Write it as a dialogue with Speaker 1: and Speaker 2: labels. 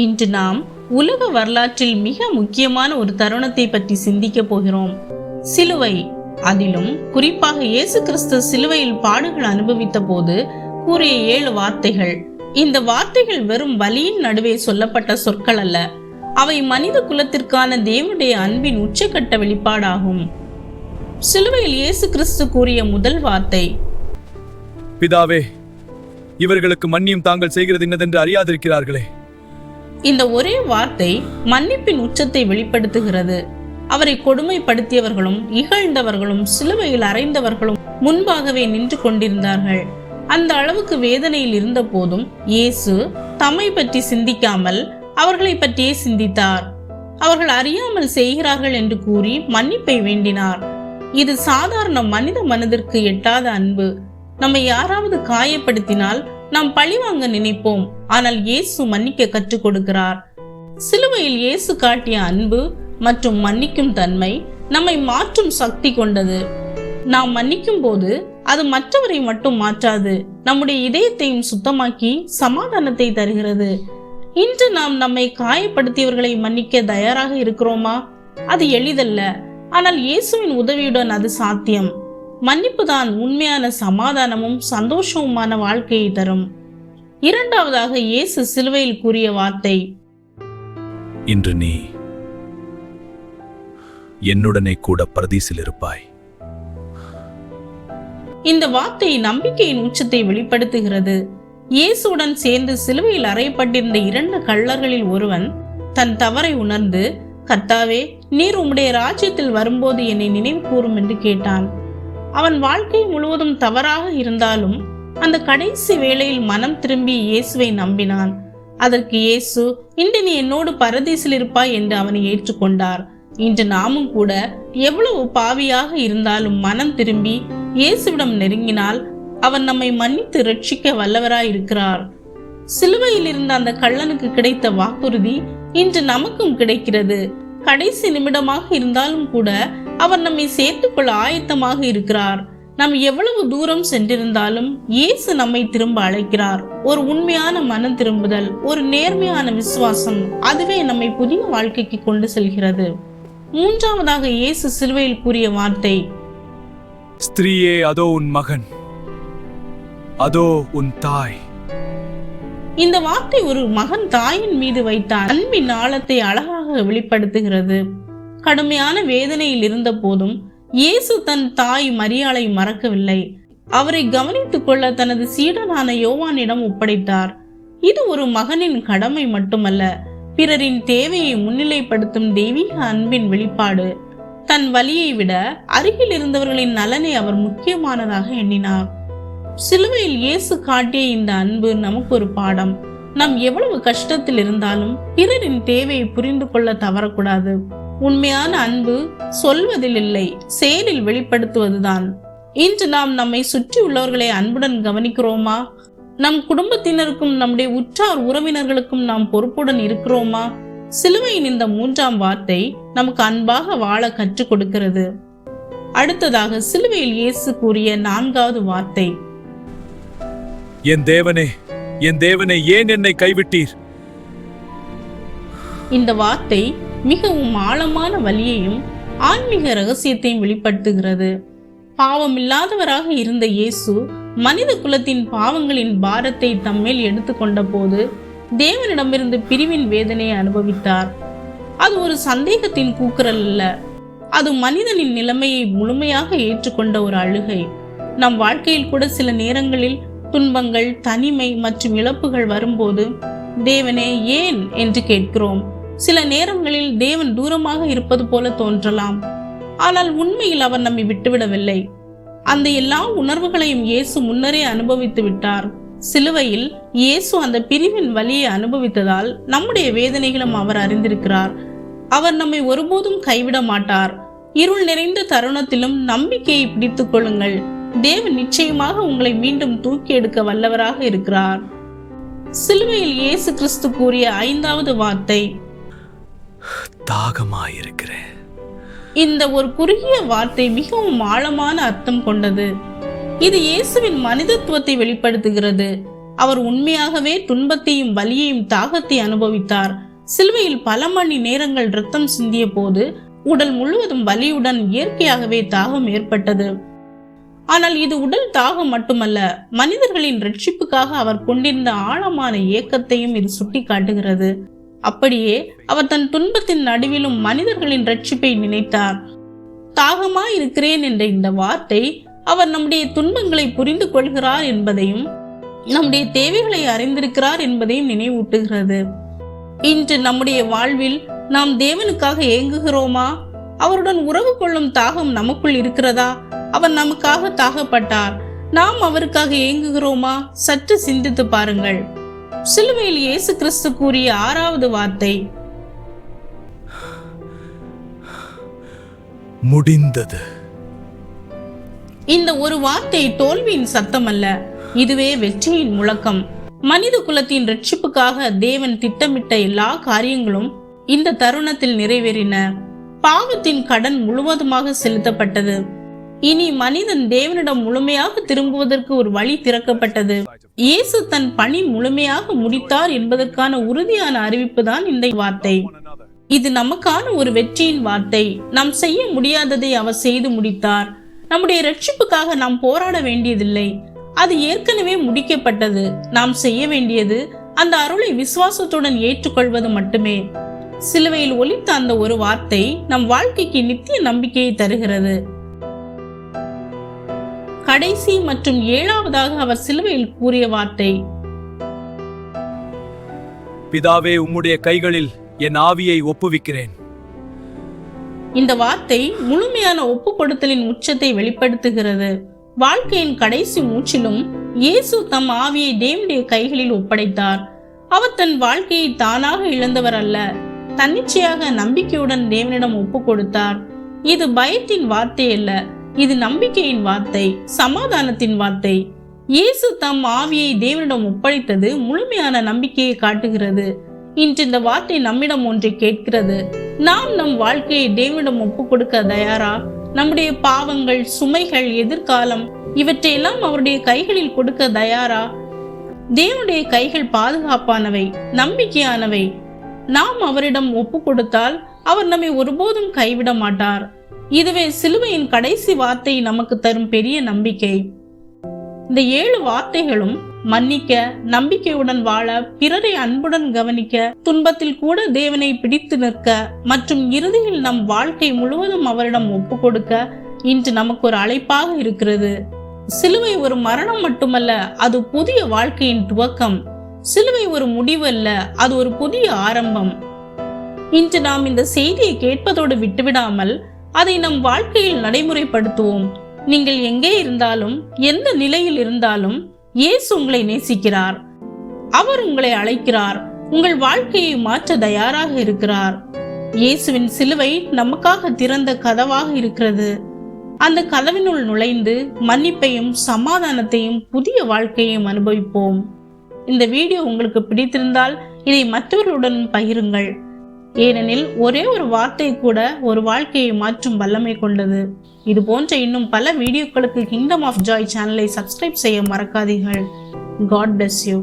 Speaker 1: இன்று நாம் உலக வரலாற்றில் மிக முக்கியமான ஒரு தருணத்தை பற்றி சிந்திக்க போகிறோம். சிலுவை. அதிலும் குறிப்பாக இயேசு கிறிஸ்து சிலுவையில் பாடுகள் அனுபவித்த போது கூறிய 7 வார்த்தைகள். இந்த வார்த்தைகள் வெறும் வலியின் நடுவே சொல்லப்பட்ட சொற்கள் அல்ல, அவை மனித குலத்திற்கான தேவனுடைய அன்பின் உச்சக்கட்ட வெளிப்பாடாகும். சிலுவையில் இயேசு கிறிஸ்து கூறிய முதல் வார்த்தை,
Speaker 2: பிதாவே, இவர்களுக்கு மன்னியும், தாங்கள் செய்கிறது இன்னதென்று அறியாதிருக்கிறார்களே.
Speaker 1: இந்த ஒரே வார்த்தை மன்னிப்பின் உச்சத்தை வெளிப்படுத்துகிறது. அவரை கொடுமைப்படுத்தியவர்களும் இகழ்ந்தவர்களும் சிலுவையில் அறைந்தவர்களும் முன்பாகவே நின்று கொண்டிருந்தார்கள். அந்த அளவுக்கு வேதனையில் இருந்த போதும் இயேசு தம்மை பற்றி சிந்திக்காமல் அவர்களை பற்றியே சிந்தித்தார். அவர்கள் அறியாமல் செய்கிறார்கள் என்று கூறி மன்னிப்பை வேண்டினார். இது சாதாரண மனித மனதிற்கு எட்டாத அன்பு. நம்மை யாராவது காயப்படுத்தினால் நாம் பழிவாங்க நினைப்போம், ஆனால் இயேசு மன்னிக்க கற்றுக் கொடுக்கிறார். சிலுவையில் இயேசு காட்டிய அன்பு மற்றும் மன்னிக்கும் தன்மை நம்மை மாற்றும் சக்தி கொண்டது. நாம் மன்னிக்கும் போது அது மற்றவரை மட்டும் மாற்றாது, நம்முடைய இதயத்தையும் சுத்தமாக்கி சமாதானத்தை தருகிறது. இன்று நாம் நம்மை காயப்படுத்தியவர்களை மன்னிக்க தயாராக இருக்கிறோமா? அது எளிதல்ல, ஆனால் இயேசுவின் உதவியுடன் அது சாத்தியம். மன்னிப்பு தான் உண்மையான சமாதானமும் சந்தோஷமுமான வாழ்க்கையை தரும். இரண்டாவதாக இயேசு சிலுவையில் கூறிய வார்த்தை,
Speaker 2: இன்று நீ என்னுடனே கூட பரதீசில் இருப்பாய்.
Speaker 1: இந்த வார்த்தை நம்பிக்கையின் உச்சத்தை வெளிப்படுத்துகிறது. இயேசுடன் சேர்ந்து சிலுவையில் அறையப்பட்டிருந்த 2 கள்ளர்களில் ஒருவன் தன் தவறை உணர்ந்து, கர்த்தாவே, நீர் உம்முடைய ராஜ்யத்தில் வரும்போது என்னை நினைவு கூறும் என்று கேட்டான். அவன் வாழ்க்கை முழுவதும் தவறாக இருந்தாலும் அந்த கடைசி வேளையில் மனம் திரும்பி இயேசுவை நம்பினான். அதற்கு இயேசு, இன்று நீ என்னோடு பரதீசில் இருப்பாய் என்று அவனை ஏற்றுக்கொண்டார். இன்று நாமும் கூட எவ்வளவு பாவியாக இருந்தாலும் மனம் திரும்பி இயேசுவிடம் நெருங்கினால் அவர் நம்மை மன்னித்து ரட்சிக்க வல்லவராய் இருக்கிறார். சிலுவையில் இருந்த அந்த கள்ளனுக்கு கிடைத்த வாக்குறுதி இன்று நமக்கும் கிடைக்கிறது. கடைசி நிமிடமாக இருந்தாலும் கூட அவர் நம்மை சேர்த்துக்கொள்ள ஆயத்தமாக இருக்கிறார். நாம் எவ்வளவு தூரம் சென்றிருந்தாலும் இயேசு நம்மை திரும்ப அழைக்கிறார். ஒரு உண்மையான மனம் திரும்புதல், ஒரு நேர்மையான விசுவாசம், அதுவே நம்மை புதிய வாழ்க்கைக்கு கொண்டு செல்கிறது. மூன்றாவதாக இயேசு சிலுவையில் கூறிய வார்த்தை,
Speaker 2: ஸ்திரீயே, அதோ உன் மகன், அதோ உன் தாய்.
Speaker 1: இந்த வார்த்தை ஒரு மகன் தாயின் மீது வைத்த அன்பின் ஆழத்தை அழகாக வெளிப்படுத்துகிறது. கடுமையான வேதனையில் இருந்த போதும் இயேசு தன் தாய் மரியாளை மறக்கவில்லை. அவரை கவனித்துக் கொள்ள தனது சீடனான யோவானிடம் ஒப்படைத்தார். இது ஒரு மகனின் கடமை மட்டுமல்ல, பிறரின் தேவையை முன்னிலைப்படுத்தும் தெய்வீக அன்பின் வெளிப்பாடு. தன் வலியை விட அருகில் இருந்தவர்களின் நலனை அவர் முக்கியமானதாக எண்ணினார். சிலுவையில் இயேசு காட்டிய இந்த அன்பு நமக்கு ஒரு பாடம். நாம் எவ்வளவு கஷ்டத்தில் இருந்தாலும் பிறரின் தேவையை புரிந்து கொள்ள தவறக்கூடாது. உண்மையான அன்பு சொல்வதில் இல்லை, செயலில் வெளிப்படுத்துவதுதான். இன்று நாம் நம்மை சுற்றி உள்ளவர்களை அன்புடன் கவனிக்கிறோமா? நம் குடும்பத்தினருக்கும் நம்முடைய உற்றார் உறவினர்களுக்கும் நாம் பொறுப்புடன் இருக்கிறோமா? சிலுவையின் இந்த 3ஆம் வார்த்தை நமக்கு அன்பாக வாழ கற்றுக் கொடுக்கிறது. அடுத்ததாக சிலுவையில் இயேசு கூறிய 4வது வார்த்தை,
Speaker 2: என் தேவனே, என் தேவனே, ஏன் என்னை கைவிட்டீர்?
Speaker 1: இந்த வார்த்தை மிகவும் ஆழமான வலியையும் ஆன்மீக ரகசியத்தையும் வெளிப்படுத்துகிறது. பாவமில்லாதவராக இருந்த இயேசு மனித குலத்தின் பாவங்களின் பாரத்தை தம்மேல் எடுத்துக்கொண்ட போது தேவனிடமிருந்து பிரிவின் வேதனையை அனுபவித்தார். அது ஒரு சந்தேகத்தின் கூக்குரல் அல்ல, அது மனிதனின் நிலைமையை முழுமையாக ஏற்றுக்கொண்ட ஒரு அழுகை. நம் வாழ்க்கையில் கூட சில நேரங்களில் துன்பங்கள், தனிமை மற்றும் இழப்புகள் வரும்போது தேவனே ஏன் என்று கேட்கிறோம். சில நேரங்களில் தேவன் தூரமாக இருப்பது போல தோன்றலாம், ஆனால் உண்மையில் அவர் நம்மை விட்டுவிடவில்லை. அந்த எல்லா உணர்வுகளையும் இயேசு முன்னரே அனுபவித்து விட்டார். சிலுவையில் இயேசு அந்த பிரிவின் வலியை அனுபவித்ததால் நம்முடைய வேதனைகளும் அவர் அறிந்திருக்கிறார். அவர் நம்மை ஒருபோதும் கைவிட மாட்டார். இருள் நிறைந்த தருணத்திலும் நம்பிக்கையை பிடித்துக் கொள்ளுங்கள். தேவன் நிச்சயமாக உங்களை மீண்டும் தூக்கி எடுக்க வல்லவராக இருக்கிறார். சிலுவையில் இயேசு கிறிஸ்து கூறிய 5வது வார்த்தை,
Speaker 2: தாகமாயிருக்கிறேன்.
Speaker 1: இந்த ஒரு குறுகிய வார்த்தை மிகவும் ஆழமான அர்த்தம் கொண்டது. இது இயேசுவின் மனிதத்துவத்தை வெளிப்படுத்துகிறது. அவர் உண்மையாகவே துன்பத்தையும் வலியையும் தாகத்தை அனுபவித்தார். சிலுவையில் பல மணி நேரங்கள் இரத்தம் சிந்திய போது உடல் முழுவதும் வலியுடன் இயற்கையாகவே தாகம் ஏற்பட்டது. ஆனால் இது உடல் தாகம் மட்டுமல்ல, மனிதர்களின் ரட்சிப்புக்காக அவர் கொண்டிருந்த ஆழமான ஏக்கத்தையும் இது சுட்டி காட்டுகிறது. அப்படியே அவர் தன் துன்பத்தின் நடுவிலும் மனிதர்களின் ரட்சிப்பை நினைத்தார். தாகமாயிருக்கிறேன் என்ற இந்த வார்த்தை அவர் நம்முடைய துன்பங்களை புரிந்து கொள்கிறார் என்பதையும் நம்முடைய தேவைகளை அறிந்திருக்கிறார் என்பதையும் நினைவூட்டுகிறது. இன்று நம்முடைய வாழ்வில் நாம் தேவனுக்காக ஏங்குகிறோமா? அவருடன் உறவு கொள்ளும் தாகம் நமக்குள் இருக்கிறதா? அவர் நமக்காக தாகப்பட்டார், நாம் அவருக்காக ஏங்குகிறோமா? சற்று சிந்தித்து பாருங்கள். சிலுவையில் இயேசு கிறிஸ்து கூறிய 6வது வார்த்தை
Speaker 2: முடிந்தது.
Speaker 1: இந்த ஒரு வார்த்தை தோல்வியின் சத்தம் அல்ல, இதுவே வெற்றியின் முழக்கம். மனித குலத்தின் ரட்சிப்புக்காக தேவன் திட்டமிட்ட எல்லா காரியங்களும் இந்த தருணத்தில் நிறைவேறின. பாவத்தின் கடன் முழுவதுமாக செலுத்தப்பட்டது. இனி மனிதன் தேவனிடம் முழுமையாக திரும்புவதற்கு ஒரு வழி திறக்கப்பட்டது. இயேசு தன் பணி முழுமையாக முடித்தார் என்பதற்கான உறுதியான அறிவிப்பு தான் இந்த வார்த்தை. இது நமக்கான ஒரு வெற்றியின் வார்த்தை. நாம் செய்ய முடியாததை அவர் செய்து முடித்தார். நம்முடைய ரட்சிப்புக்காக நாம் போராட வேண்டியதில்லை, அது ஏற்கனவே முடிக்கப்பட்டது. நாம் செய்ய வேண்டியது அந்த அருளை விசுவாசத்துடன் ஏற்றுக்கொள்வது மட்டுமே. சிலுவையில் ஒலித்த அந்த ஒரு வார்த்தை நம் வாழ்க்கைக்கு நித்திய நம்பிக்கையை தருகிறது. கடைசி மற்றும் 7வதாக அவர் சிலுவையில் கூறிய வார்த்தை
Speaker 2: பிதாவே, உம்முடைய கைகளில் என் ஆவியை ஒப்புவிக்கிறேன்.
Speaker 1: இந்த வார்த்தை முழுமையான ஒப்பு கொடுத்தலின் உச்சத்தை வெளிப்படுத்துகிறது. வாழ்க்கையின் கடைசி மூச்சிலும் இயேசு தம் ஆவியை தேவனுடைய கைகளில் ஒப்படைத்தார். அவர் தன் வாழ்க்கையை தானாக இழந்தவர் அல்ல, தன்னிச்சையாக நம்பிக்கையுடன் தேவனிடம் ஒப்பு கொடுத்தார். இது பயத்தின் வார்த்தை அல்ல, இது நம்பிக்கையின் வார்த்தை, சமாதானத்தின் வார்த்தை. இயேசு தம் ஆவியை தேவனிடம் ஒப்படைத்தது முழுமையான நம்பிக்கையை காட்டுகிறது. இன்று இந்த வார்த்தை நம்மிடம் ஒன்றை கேட்கிறது. நாம் நம் வாழ்க்கையை தேவனிடம் ஒப்பு கொடுக்க தயாரா? நம்முடைய பாவங்கள், சுமைகள், எதிர்காலம் இவற்றையெல்லாம் அவருடைய கைகளில் கொடுக்க தயாரா? தேவனுடைய கைகள் பாதுகாப்பானவை, நம்பிக்கையானவை. நாம் அவரிடம் ஒப்பு கொடுத்தால் அவர் நம்மை ஒருபோதும் கைவிட மாட்டார். இதுவே சிலுவையின் கடைசி வார்த்தை நமக்கு தரும் பெரிய நம்பிக்கை. இந்த 7 வார்த்தைகளும் மன்னிக்க, நம்பிக்கையுடன் வாழ, பிறரை அன்புடன் கவனிக்க, துன்பத்தில் கூட தேவனை பிடித்து நிற்க மற்றும் இறுதியில் நம் வாழ்க்கை முழுவதும் அவரிடம் ஒப்பு கொடுக்க இன்று நமக்கு ஒரு அழைப்பாக இருக்கிறது. சிலுவை ஒரு மரணம் மட்டுமல்ல, அது புதிய வாழ்க்கையின் துவக்கம். சிலுவை ஒரு முடிவு அல்ல, அது ஒரு புதிய ஆரம்பம். இன்று நாம் இந்த செய்தியை கேட்பதோடு விட்டுவிடாமல் அதை நம் வாழ்க்கையில் நடைமுறைப்படுத்துவோம். நீங்கள் எங்கே இருந்தாலும், எந்த நிலையில் இருந்தாலும் இயேசு உங்களை நேசிக்கிறார். அவர் உங்களை அழைக்கிறார். உங்கள் வாழ்க்கையை மாற்ற தயாராக இருக்கிறார். இயேசுவின் சிலுவை நமக்காக திறந்த கதவாக இருக்கிறது. அந்த கதவினுள் நுழைந்து மன்னிப்பையும் சமாதானத்தையும் புதிய வாழ்க்கையையும் அனுபவிப்போம். இந்த வீடியோ உங்களுக்கு பிடித்திருந்தால் இதை மற்றவர்களுடன் பகிருங்கள். ஏனெனில் ஒரே ஒரு வார்த்தை கூட ஒரு வாழ்க்கையை மாற்றும் வல்லமை கொண்டது. இது போன்ற இன்னும் பல வீடியோக்களுக்கு கிங்டம் ஆஃப் ஜாய் சேனலை சப்ஸ்கிரைப் செய்ய மறக்காதீர்கள். God bless you.